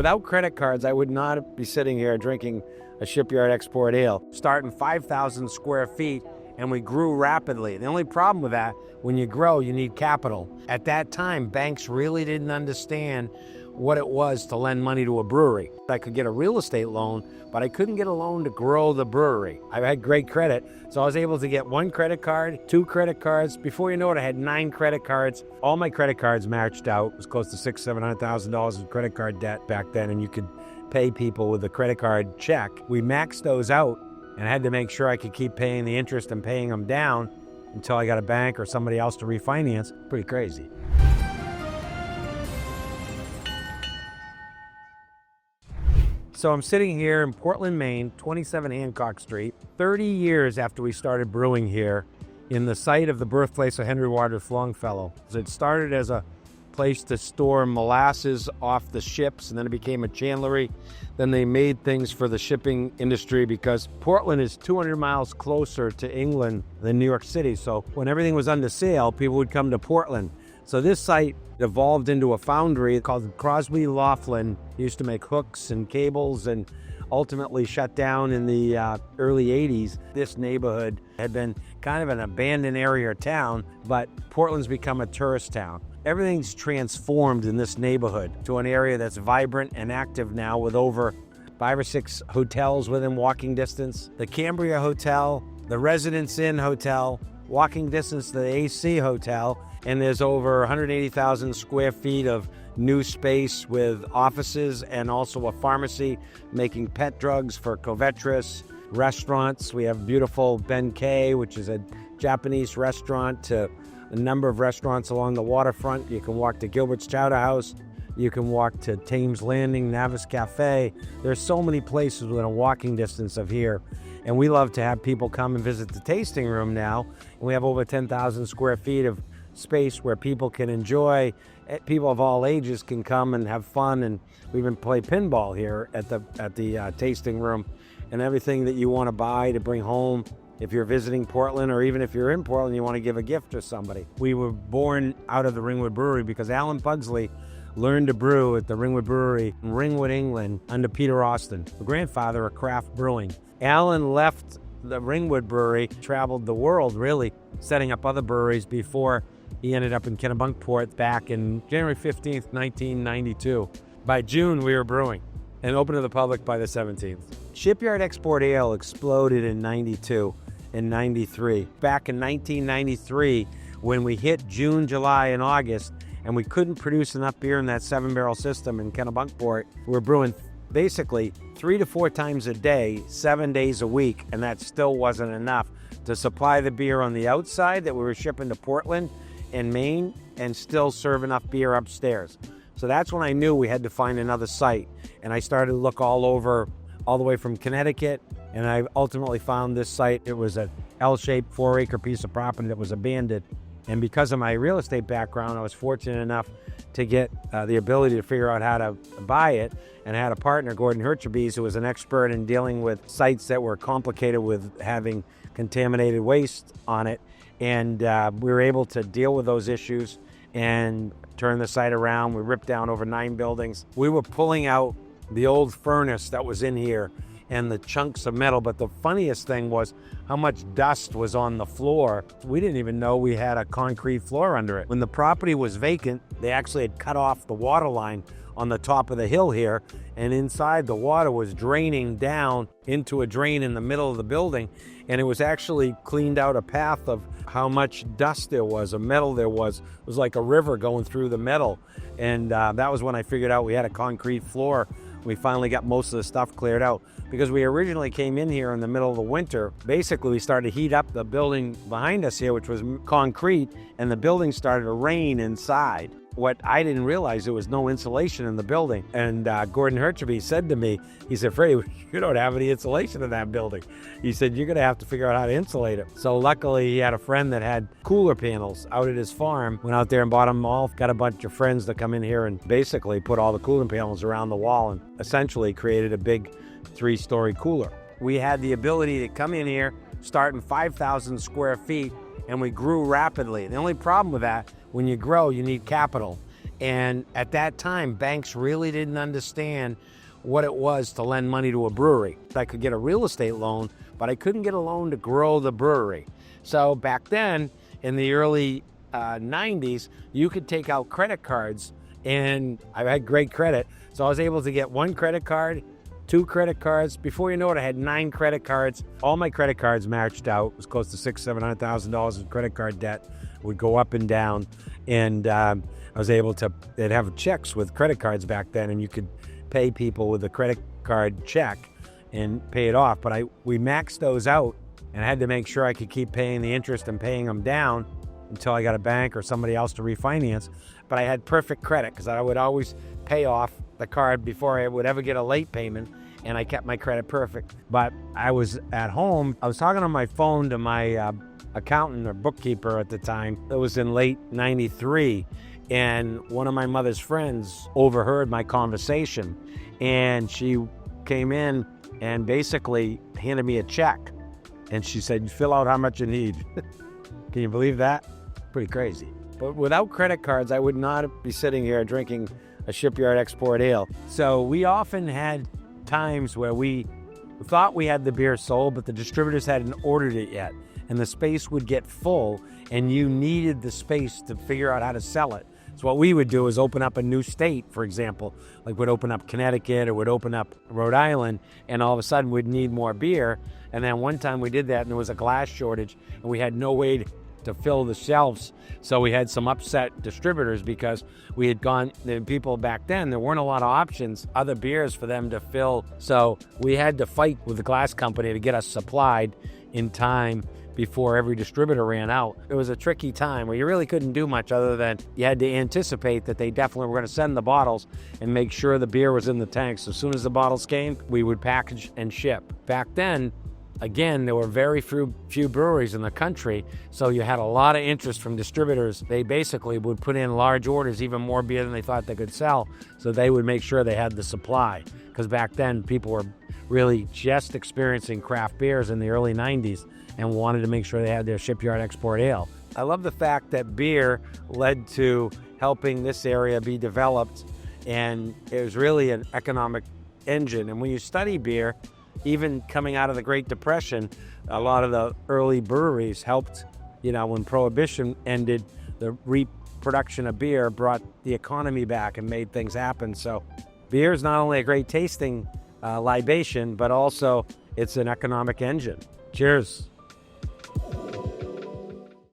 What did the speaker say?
Without credit cards, I would not be sitting here drinking a Shipyard Export Ale. Starting 5,000 square feet, and we grew rapidly. The only problem with that, when you grow, you need capital. At that time, banks really didn't understand what it was to lend money to a brewery. I could get a real estate loan, but I couldn't get a loan to grow the brewery. I had great credit, so I was able to get 1 credit card, 2 credit cards. Before you know it, I had 9 credit cards. All my credit cards matched out. It was close to $600,000-$700,000 in credit card debt back then, and you could pay people with a credit card check. We maxed those out, and I had to make sure I could keep paying the interest and paying them down until I got a bank or somebody else to refinance. Pretty crazy. So I'm sitting here in Portland, Maine, 27 Hancock Street, 30 years after we started brewing here in the site of the birthplace of Henry Wadsworth Longfellow. It started as a place to store molasses off the ships, and then it became a chandlery. Then they made things for the shipping industry because Portland is 200 miles closer to England than New York City. So when everything was under sail, people would come to Portland. So this site evolved into a foundry called Crosby Laughlin. It used to make hooks and cables, and ultimately shut down in the early 80s. This neighborhood had been kind of an abandoned area or town, but Portland's become a tourist town. Everything's transformed in this neighborhood to an area that's vibrant and active now, with over 5 or 6 hotels within walking distance. The Cambria Hotel, the Residence Inn Hotel, walking distance to the AC Hotel, and there's over 180,000 square feet of new space with offices and also a pharmacy making pet drugs for Covetrus. Restaurants, we have beautiful Ben K, which is a Japanese restaurant, to a number of restaurants along the waterfront. You can walk to Gilbert's Chowder House. You can walk to Thames Landing, Navis Cafe. There's so many places within a walking distance of here. And we love to have people come and visit the tasting room now. And we have over 10,000 square feet of space where people can enjoy. People of all ages can come and have fun, and we even play pinball here at the tasting room. And everything that you want to buy to bring home if you're visiting Portland, or even if you're in Portland, you want to give a gift to somebody. We were born out of the Ringwood Brewery because Alan Pugsley learned to brew at the Ringwood Brewery in Ringwood, England, under Peter Austin, the grandfather of craft brewing. Alan left the Ringwood Brewery, traveled the world really, setting up other breweries before he ended up in Kennebunkport back in January 15th, 1992. By June, we were brewing and open to the public by the 17th. Shipyard Export Ale exploded in 92 and 93. Back in 1993, when we hit June, July, and August, and we couldn't produce enough beer in that 7-barrel system in Kennebunkport, we were brewing basically 3 to 4 times a day, 7 days a week, and that still wasn't enough to supply the beer on the outside that we were shipping to Portland and Maine, and still serve enough beer upstairs. So that's when I knew we had to find another site. And I started to look all over, all the way from Connecticut, and I ultimately found this site. It was an L-shaped 4-acre piece of property that was abandoned. And because of my real estate background, I was fortunate enough to get the ability to figure out how to buy it. And I had a partner, Gordon Hirchebes, who was an expert in dealing with sites that were complicated with having contaminated waste on it. And we were able to deal with those issues and turn the site around. We ripped down over 9 buildings. We were pulling out the old furnace that was in here and the chunks of metal. But the funniest thing was how much dust was on the floor. We didn't even know we had a concrete floor under it. When the property was vacant, they actually had cut off the water line on the top of the hill here, and inside the water was draining down into a drain in the middle of the building, and it was actually cleaned out a path of how much dust there was, of metal there was. It was like a river going through the metal, and that was when I figured out we had a concrete floor. We finally got most of the stuff cleared out. Because we originally came in here in the middle of the winter, basically we started to heat up the building behind us here, which was concrete, and the building started to rain inside. What I didn't realize, there was no insulation in the building. And Gordon Hirchebes said to me, he said, "Freddie, you don't have any insulation in that building." He said, "You're going to have to figure out how to insulate it." So luckily he had a friend that had cooler panels out at his farm, went out there and bought them all, got a bunch of friends to come in here and basically put all the cooling panels around the wall and essentially created a big 3-story cooler. We had the ability to come in here, start in 5,000 square feet, and we grew rapidly. The only problem with that, when you grow, you need capital. And at that time, banks really didn't understand what it was to lend money to a brewery. I could get a real estate loan, but I couldn't get a loan to grow the brewery. So back then, in the early 90s, you could take out credit cards, and I had great credit. So I was able to get 1 credit card, 2 credit cards. Before you know it, I had 9 credit cards. All my credit cards matched out. It was close to $600,000-$700,000 in credit card debt. It would go up and down. And I was able to, they'd have checks with credit cards back then, and you could pay people with a credit card check and pay it off. But we maxed those out, and I had to make sure I could keep paying the interest and paying them down until I got a bank or somebody else to refinance. But I had perfect credit because I would always pay off the card before I would ever get a late payment, and I kept my credit perfect. But I was at home, I was talking on my phone to my accountant or bookkeeper at the time. It was in late 93, and one of my mother's friends overheard my conversation, and she came in and basically handed me a check, and she said, "Fill out how much you need." Can you believe that? Pretty crazy. But without credit cards, I would not be sitting here drinking a Shipyard Export Ale. So we often had times where we thought we had the beer sold, but the distributors hadn't ordered it yet, and the space would get full, and you needed the space to figure out how to sell it. So what we would do is open up a new state, for example, like we'd open up Connecticut or we'd open up Rhode Island, and all of a sudden we'd need more beer. And then one time we did that, and there was a glass shortage, and we had no way to fill the shelves. So we had some upset distributors because we had gone, the people back then, there weren't a lot of options, other beers for them to fill. So we had to fight with the glass company to get us supplied in time before every distributor ran out. It was a tricky time where you really couldn't do much other than you had to anticipate that they definitely were going to send the bottles and make sure the beer was in the tanks. As soon as the bottles came, we would package and ship. Back then, again, there were very few breweries in the country, so you had a lot of interest from distributors. They basically would put in large orders, even more beer than they thought they could sell, so they would make sure they had the supply. Because back then, people were really just experiencing craft beers in the early 90s and wanted to make sure they had their Shipyard Export Ale. I love the fact that beer led to helping this area be developed, and it was really an economic engine. And when you study beer, even coming out of the Great Depression, a lot of the early breweries helped, when Prohibition ended, the reproduction of beer brought the economy back and made things happen. So beer is not only a great tasting libation, but also it's an economic engine. Cheers.